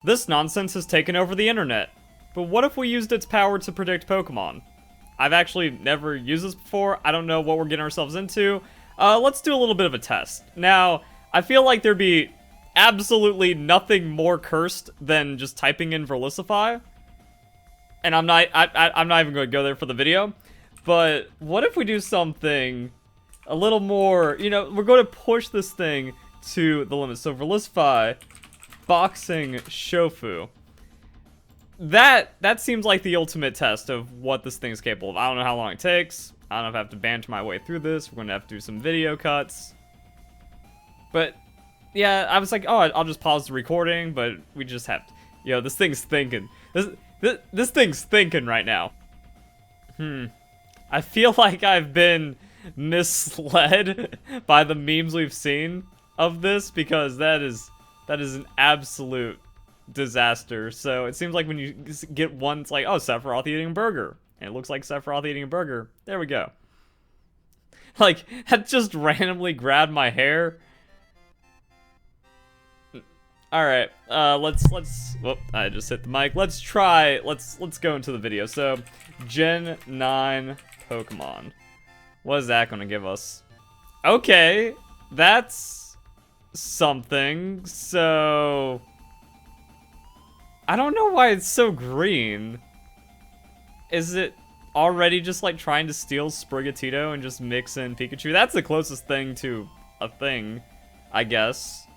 This nonsense has taken over the internet. But what if we used its power to predict Pokemon? I've actually never used this before. I don't know what we're getting ourselves into. Let's do a little bit of a test. Now, I feel like there'd be absolutely nothing more cursed than just typing in Verlisify. And I'm not even going to go there for the video. But what if we do something a little more, you know, we're going to push this thing to the limit. So Verlisify, boxing Shofu. That seems like the ultimate test of what this thing's capable of. I don't know how long it takes. I don't know if I have to banter my way through this. We're going to have to do some video cuts. But, yeah, I was like, oh, I'll just pause the recording, but we just have to. Yo, this thing's thinking. This thing's thinking right now. I feel like I've been misled by the memes we've seen of this, because that is an absolute disaster. So it seems like when you get one, it's like, oh, Sephiroth eating a burger. And it looks like Sephiroth eating a burger. There we go. Like, that just randomly grabbed my hair. Alright, let's, whoop, I just hit the mic. Let's go into the video. So, Gen 9 Pokemon. What is that gonna give us? Okay, that's something. So, I don't know why it's so green. Is it already just like trying to steal Sprigatito and just mix in Pikachu? That's the closest thing to a thing, I guess.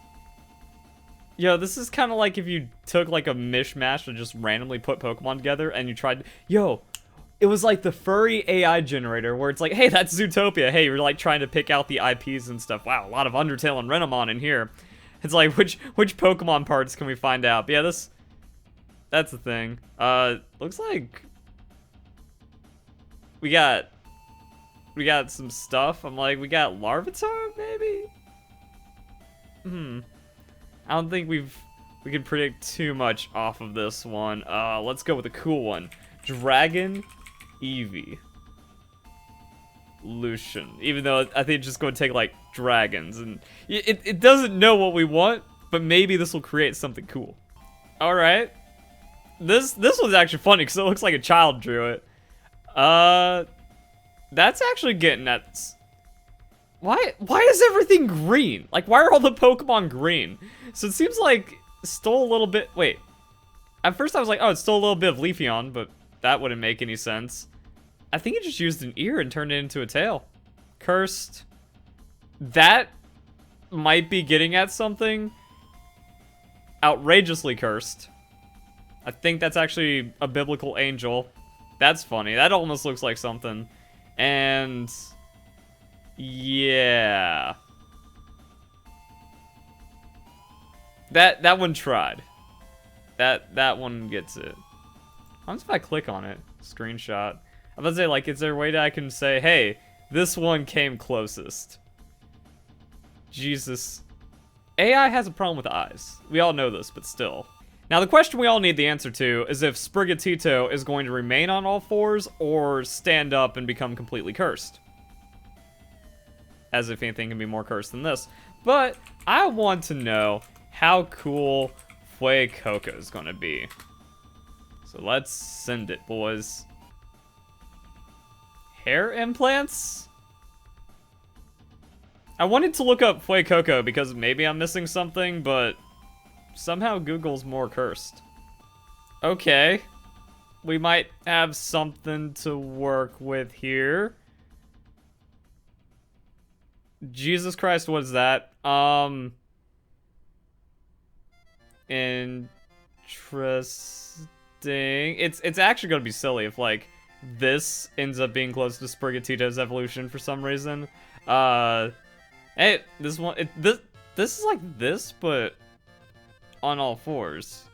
Yo, this is kind of like if you took like a mishmash and just randomly put Pokemon together and you tried. Yo, it was like the furry AI generator where it's like, hey, that's Zootopia. Hey, you're like trying to pick out the IPs and stuff. Wow, a lot of Undertale and Renamon in here. It's like, which Pokemon parts can we find out? But yeah, that's the thing. Looks like we got some stuff. I'm like, we got Larvitar, maybe? I don't think we can predict too much off of this one. Let's go with a cool one. Dragon Eevee. Lucian. Even though I think it's just going to take, like, dragons. And it doesn't know what we want, but maybe this will create something cool. Alright. This one's actually funny because it looks like a child drew it. That's actually getting at... Why is everything green? Like, why are all the Pokemon green? So it seems like it stole a little bit... Wait. At first I was like, oh, it stole a little bit of Leafeon, but that wouldn't make any sense. I think it just used an ear and turned it into a tail. Cursed. That might be getting at something. Outrageously cursed. I think that's actually a biblical angel. That's funny. That almost looks like something. And... yeah. That one tried. That one gets it. How if I click on it? Screenshot. I was about to say, like, is there a way that I can say, hey, this one came closest? Jesus. AI has a problem with eyes. We all know this, but still. Now, the question we all need the answer to is if Sprigatito is going to remain on all fours or stand up and become completely cursed. As if anything can be more cursed than this. But I want to know how cool Fuecoco is going to be. So let's send it, boys. Hair implants? I wanted to look up Fuecoco because maybe I'm missing something, but somehow Google's more cursed. Okay. We might have something to work with here. Jesus Christ, what is that? Interesting. It's actually gonna be silly if, like, this ends up being close to Sprigatito's evolution for some reason. Hey, this one, this is like this, but on all fours.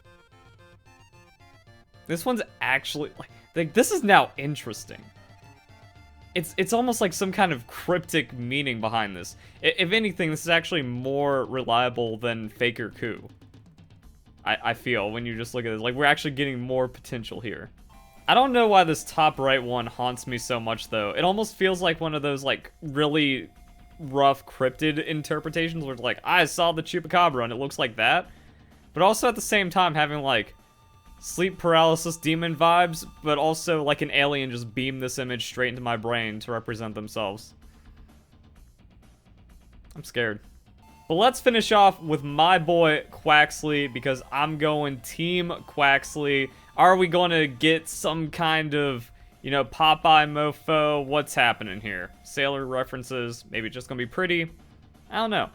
This one's actually, like this is now interesting. It's almost like some kind of cryptic meaning behind this. If anything, this is actually more reliable than Faker Coup. I feel, when you just look at this. Like, we're actually getting more potential here. I don't know why this top right one haunts me so much, though. It almost feels like one of those, like, really rough cryptid interpretations where it's like, I saw the Chupacabra and it looks like that. but also at the same time having like sleep paralysis demon vibes, but also like an alien just beamed this image straight into my brain to represent themselves. I'm scared. But let's finish off with my boy Quaxly, because I'm going Team Quaxly. Are we going to get some kind of, you know, Popeye mofo? What's happening here? Sailor references, maybe just gonna be pretty? I don't know.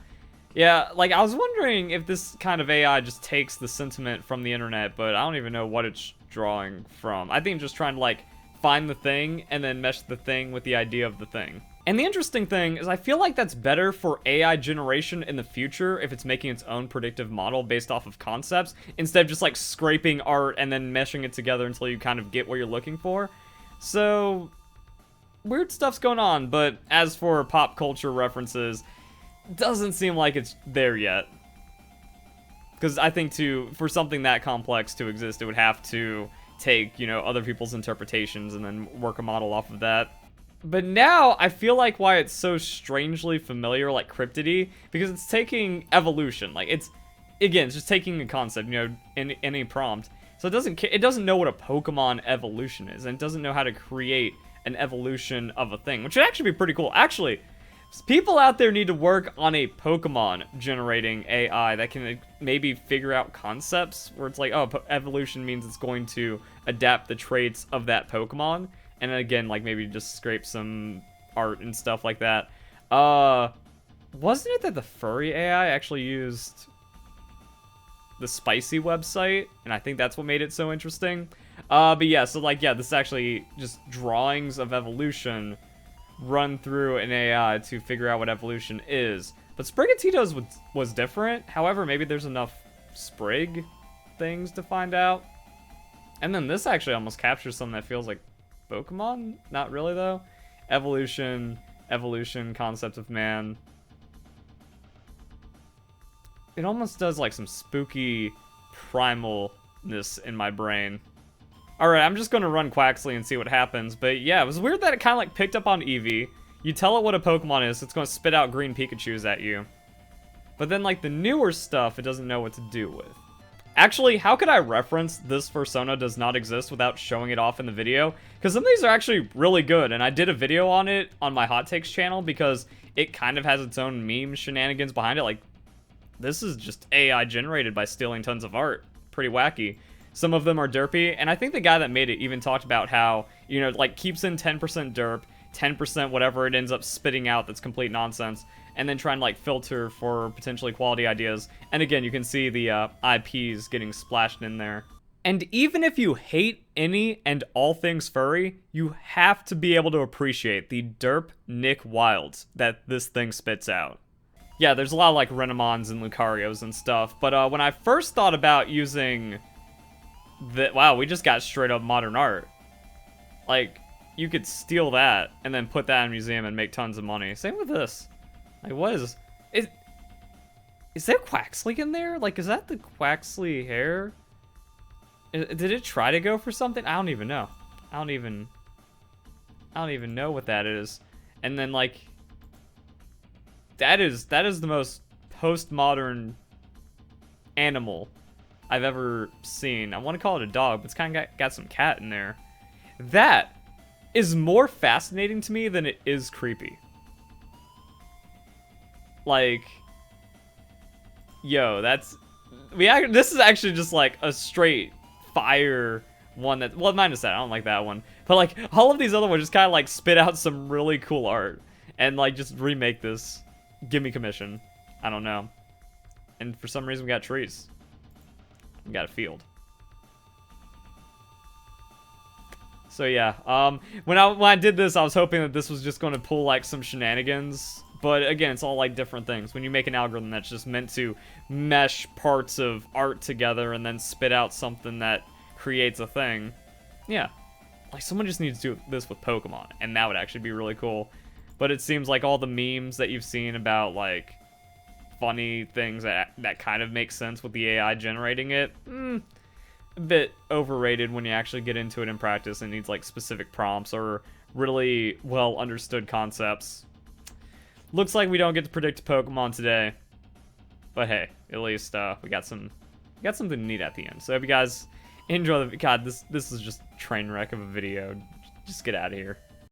Yeah, like, I was wondering if this kind of AI just takes the sentiment from the internet, but I don't even know what it's drawing from. I think just trying to, like, find the thing and then mesh the thing with the idea of the thing. And the interesting thing is I feel like that's better for AI generation in the future if it's making its own predictive model based off of concepts, instead of just, like, scraping art and then meshing it together until you kind of get what you're looking for. So, weird stuff's going on, but as for pop culture references, doesn't seem like it's there yet. Because I think for something that complex to exist, it would have to take, you know, other people's interpretations and then work a model off of that. But now, I feel like why it's so strangely familiar, like cryptidy, because it's taking evolution. Like, it's just taking a concept, you know, in any prompt. So it doesn't know what a Pokemon evolution is, and it doesn't know how to create an evolution of a thing, which would actually be pretty cool. Actually, people out there need to work on a Pokemon generating AI that can maybe figure out concepts where it's like, oh, evolution means it's going to adapt the traits of that Pokemon. And then again, like, maybe just scrape some art and stuff like that. Wasn't it that the furry AI actually used the Spicy website? And I think that's what made it so interesting. But yeah, so like, yeah, this is actually just drawings of evolution run through an AI to figure out what evolution is. But Sprigatito's was different. However, maybe there's enough Sprig things to find out. And then this actually almost captures something that feels like Pokemon? Not really, though. Evolution, concept of man. It almost does like some spooky primalness in my brain. Alright, I'm just gonna run Quaxly and see what happens. But yeah, it was weird that it kind of like picked up on Eevee. You tell it what a Pokemon is, it's gonna spit out green Pikachus at you. But then like the newer stuff, it doesn't know what to do with. Actually, how could I reference this persona does not exist without showing it off in the video? Because some of these are actually really good, and I did a video on it on my Hot Takes channel because it kind of has its own meme shenanigans behind it. Like, this is just AI generated by stealing tons of art. Pretty wacky. Some of them are derpy, and I think the guy that made it even talked about how, you know, like, keeps in 10% derp, 10% whatever it ends up spitting out that's complete nonsense, and then try and like filter for potentially quality ideas. And again, you can see the IPs getting splashed in there. And even if you hate any and all things furry, you have to be able to appreciate the derp Nick Wilds that this thing spits out. Yeah, there's a lot of like Renamons and Lucarios and stuff, but when I first thought about using wow, we just got straight up modern art. Like, you could steal that and then put that in a museum and make tons of money. Same with this. Like, what is there Quaxly in there? Like, is that the Quaxly hair? Did it try to go for something? I don't even know. I don't even know what that is. And then, like, that is the most postmodern animal I've ever seen. I want to call it a dog, but it's kind of got some cat in there. That is more fascinating to me than it is creepy. Like, yo, this is actually just like a straight fire one that, well, minus that, I don't like that one. But like, all of these other ones just kind of like spit out some really cool art and like just remake this. Give me commission. I don't know. And for some reason we got trees. We got a field. So yeah, when I did this, I was hoping that this was just going to pull like some shenanigans. But again, it's all like different things. When you make an algorithm that's just meant to mesh parts of art together and then spit out something that creates a thing. Yeah. Like, someone just needs to do this with Pokemon, and that would actually be really cool. But it seems like all the memes that you've seen about, like, funny things that kind of make sense with the AI generating it, a bit overrated when you actually get into it in practice and needs, like, specific prompts or really well understood concepts. Looks like we don't get to predict Pokemon today. But hey, at least we got some got something neat at the end. So if you guys enjoy the, God, this is just train wreck of a video. Just get out of here.